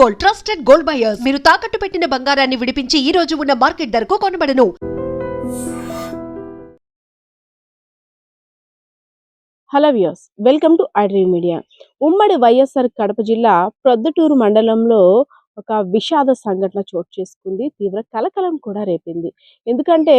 Gold, trusted gold buyers. మీరు తాకట్టు పెట్టిన బంగారాన్ని విడిపించి ఈ రోజు ఉన్న మార్కెట్ ధరకు కొనబడను. Hello viewers, welcome to iDream media. ఉమ్మడి వైఎస్ఆర్ కడప జిల్లా ప్రొద్దుటూరు మండలంలో ఒక విషాద సంఘటన చోటు చేసుకుంది. తీవ్ర కలకలం కూడా రేపింది. ఎందుకంటే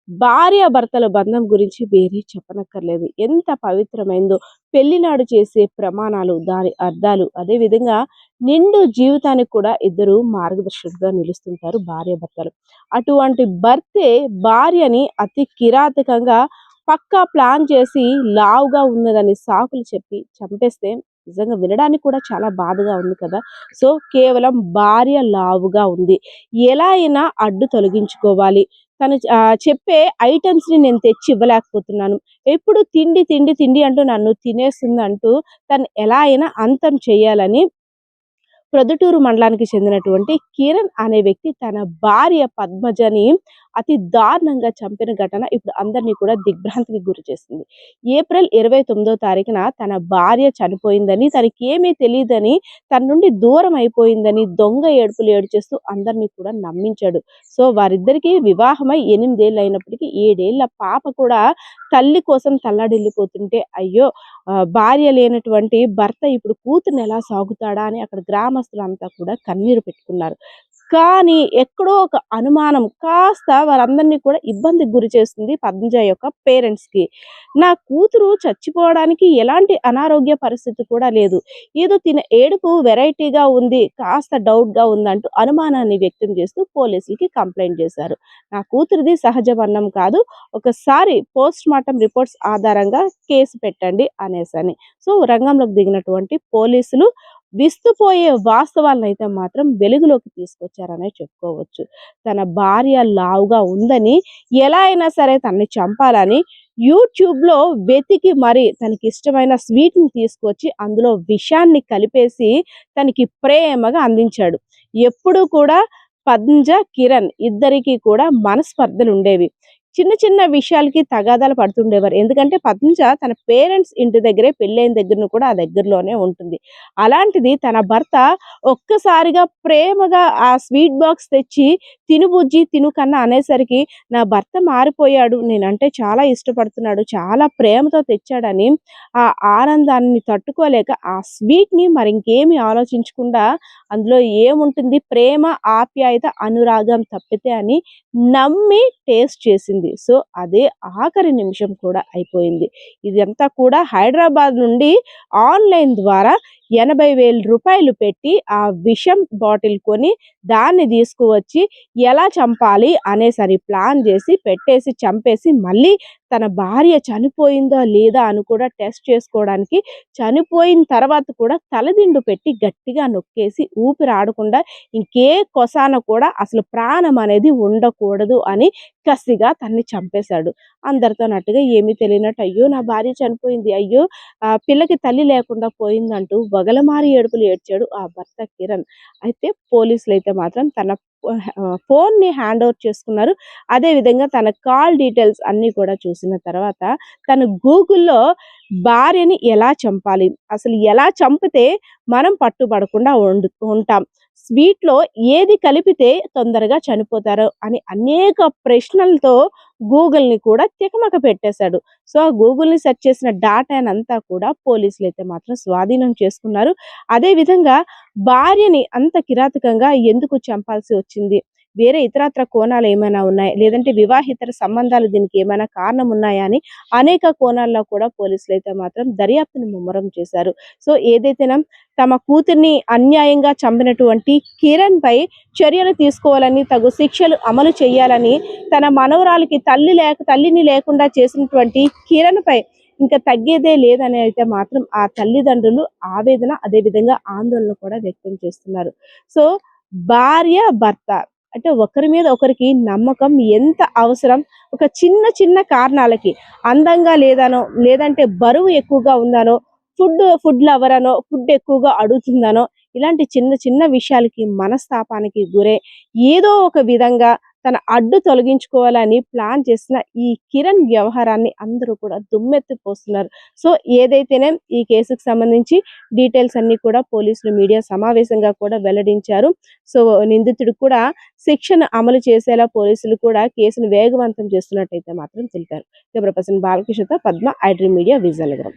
భార్య భర్తల బంధం గురించి వేరే చెప్పనక్కర్లేదు. ఎంత పవిత్రమైందో, పెళ్లినాడు చేసే ప్రమాణాలు, దాని అర్థాలు, అదేవిధంగా నిండు జీవితానికి కూడా ఇద్దరు మార్గదర్శకులుగా నిలుస్తుంటారు భార్య భర్తలు. అటువంటి భర్తే భార్యని అతి కిరాతకంగా పక్కా ప్లాన్ చేసి లావుగా ఉన్నదని సాకులు చెప్పి చంపేస్తే నిజంగా వినడానికి కూడా చాలా బాధగా ఉంది కదా. సో కేవలం భార్య లావుగా ఉంది, ఎలా అయినా అడ్డు తొలగించుకోవాలి, తను చెప్పే ఐటమ్స్ ని నేను తెచ్చి ఇవ్వలేకపోతున్నాను, ఎప్పుడు తిండి తిండి తిండి అంటూ నన్ను తినేస్తుంది అంటూ తను ఎలా అయినా అంతం చేయాలని ప్రొద్దుటూరు మండలానికి చెందినటువంటి కిరణ్ అనే వ్యక్తి తన భార్య పద్మజని అతి దారుణంగా చంపిన ఘటన ఇప్పుడు అందరినీ కూడా దిగ్భ్రాంతికి గురి చేసింది. ఏప్రిల్ 29వ తారీఖున తన భార్య చనిపోయిందని, తనకి ఏమీ తెలియదని, తన నుండి దూరం అయిపోయిందని దొంగ ఏడుపులు ఏడ్చేస్తూ అందరినీ కూడా నమ్మించాడు. సో వారిద్దరికీ వివాహమై 8 ఏళ్ళు అయినప్పటికీ 7 ఏళ్ల పాప కూడా తల్లి కోసం తల్లడిల్లిపోతుంటే, అయ్యో భార్య లేనటువంటి భర్త ఇప్పుడు కూతుర్ని ఎలా సాగుతాడా అని అక్కడ గ్రామస్తులంతా కూడా కన్నీరు పెట్టుకున్నారు. కానీ ఎక్కడో ఒక అనుమానం కాస్త వారందరినీ కూడా ఇబ్బందికి గురి చేస్తుంది పద్మజ యొక్క పేరెంట్స్కి. నా కూతురు చచ్చిపోవడానికి ఎలాంటి అనారోగ్య పరిస్థితి కూడా లేదు, ఏదో తిన ఏడుపు వెరైటీగా ఉంది, కాస్త డౌట్గా ఉందంటూ అనుమానాన్ని వ్యక్తం చేస్తూ పోలీసులకి కంప్లైంట్ చేశారు. నా కూతురిది సహజ మరణం కాదు, ఒకసారి పోస్ట్ మార్టం రిపోర్ట్స్ ఆధారంగా కేసు పెట్టండి అనేసని. సో రంగంలోకి దిగినటువంటి పోలీసులు విస్తుపోయే వాస్తవాలను అయితే మాత్రం వెలుగులోకి తీసుకొచ్చారనే చెప్పుకోవచ్చు. తన భార్య లావుగా ఉందని, ఎలా అయినా సరే తనని చంపాలని యూట్యూబ్లో వెతికి మరి తనకి ఇష్టమైన స్వీట్ని తీసుకొచ్చి అందులో విషాన్ని కలిపేసి తనకి ప్రేమగా అందించాడు. ఎప్పుడూ కూడా పద్మజ కిరణ్ ఇద్దరికి కూడా మనస్పర్ధలు ఉండేవి. చిన్న చిన్న విషయాలకి తగాదాలు పడుతుండేవారు. ఎందుకంటే పద్మజ తన పేరెంట్స్ ఇంటి దగ్గరే పెళ్ళైన దగ్గరను కూడా ఆ దగ్గరలోనే ఉంటుంది. అలాంటిది తన భర్త ఒక్కసారిగా ప్రేమగా ఆ స్వీట్ బాక్స్ తెచ్చి తిను బుజ్జి తిను కన్నా అనేసరికి నా భర్త మారిపోయాడు, నేనంటే చాలా ఇష్టపడుతున్నాడు, చాలా ప్రేమతో తెచ్చాడని ఆ ఆనందాన్ని తట్టుకోలేక ఆ స్వీట్ని మరి ఇంకేమి ఆలోచించకుండా అందులో ఏముంటుంది, ప్రేమ ఆప్యాయత అనురాగం తప్పితే అని నమ్మి టేస్ట్ చేసింది. సో అదే ఆఖరి నిమిషం కూడా అయిపోయింది. ఇదంతా కూడా హైదరాబాద్ నుండి ఆన్లైన్ ద్వారా 80,000 రూపాయలు పెట్టి ఆ విషం బాటిల్ కొని దాన్ని తీసుకువచ్చి ఎలా చంపాలి అనేసరి ప్లాన్ చేసి పెట్టేసి చంపేసి మళ్ళీ తన భార్య చనిపోయిందా లేదా అని కూడా టెస్ట్ చేసుకోవడానికి చనిపోయిన తర్వాత కూడా తలదిండు పెట్టి గట్టిగా నొక్కేసి ఊపిరి ఆడకుండా ఇంకే కొసాన కూడా అసలు ప్రాణం అనేది ఉండకూడదు అని కసిగా తన్ని చంపేశాడు. అందరితో నట్టుగా ఏమీ తెలియనట్టు అయ్యో నా భార్య చనిపోయింది, అయ్యో పిల్లకి తల్లి లేకుండా పోయిందంటూ వగలమారి ఏడుపులు ఏడ్చాడు ఆ భర్త కిరణ్. అయితే పోలీసులు అయితే మాత్రం తన ఫోన్ని హ్యాండ్ ఓవర్ చేసుకున్నారు. అదేవిధంగా తన కాల్ డీటెయిల్స్ అన్నీ కూడా చూసిన తర్వాత తను గూగుల్లో భార్యని ఎలా చంపాలి, అసలు ఎలా చంపితే మనం పట్టుబడకుండా ఉంటాం, స్వీట్లో ఏది కలిపితే తొందరగా చనిపోతారో అని అనేక ప్రశ్నలతో గూగుల్ని కూడా తికమక పెట్టేశాడు. సో ఆ గూగుల్ని సెర్చ్ చేసిన డాటానంతా కూడా పోలీసులు అయితే మాత్రం స్వాధీనం చేసుకున్నారు. అదేవిధంగా భార్యని అంత కిరాతకంగా ఎందుకు చంపాల్సి వచ్చింది, వేరే ఇతరత్ర కోణాలు ఏమైనా ఉన్నాయి, లేదంటే వివాహితర సంబంధాలు దీనికి ఏమైనా కారణం ఉన్నాయా అని అనేక కోణాల్లో కూడా పోలీసులు అయితే మాత్రం దర్యాప్తును ముమ్మరం చేశారు. సో ఏదైతేనా తమ కూతుర్ని అన్యాయంగా చంపినటువంటి కిరణ్ పై చర్యలు తీసుకోవాలని, తగు శిక్షలు అమలు చేయాలని, తన మనవరాలకి తల్లిని లేకుండా చేసినటువంటి కిరణ్ పై ఇంకా తగ్గేదే లేదని అయితే మాత్రం ఆ తల్లిదండ్రులు ఆవేదన అదేవిధంగా ఆందోళన కూడా వ్యక్తం చేస్తున్నారు. సో భార్య భర్త అంటే ఒకరి మీద ఒకరికి నమ్మకం ఎంత అవసరం. ఒక చిన్న చిన్న కారణాలకి అందంగా లేదనో, లేదంటే బరువు ఎక్కువగా ఉందనో, ఫుడ్ లవర్ అనో, ఫుడ్ ఎక్కువగా అడుగుతుందనో, ఇలాంటి చిన్న చిన్న విషయాలకి మనస్తాపానికి గురే ఏదో ఒక విధంగా తన అడ్డు తొలగించుకోవాలని ప్లాన్ చేసిన ఈ కిరణ్ వ్యవహారాన్ని అందరూ కూడా దుమ్మెత్తిపోస్తున్నారు. సో ఏదైతేనే ఈ కేసుకు సంబంధించి డీటెయిల్స్ అన్ని కూడా పోలీసులు మీడియా సమావేశంగా కూడా వెల్లడించారు. సో నిందితుడు కూడా శిక్షను అమలు చేసేలా పోలీసులు కూడా కేసును వేగవంతం చేస్తున్నట్టయితే మాత్రం తెలిపారు. కెమెరా పర్సన్ బాలకృష్ణతో పద్మ, ఐడ్రీమ్ మీడియా, విజయనగరం.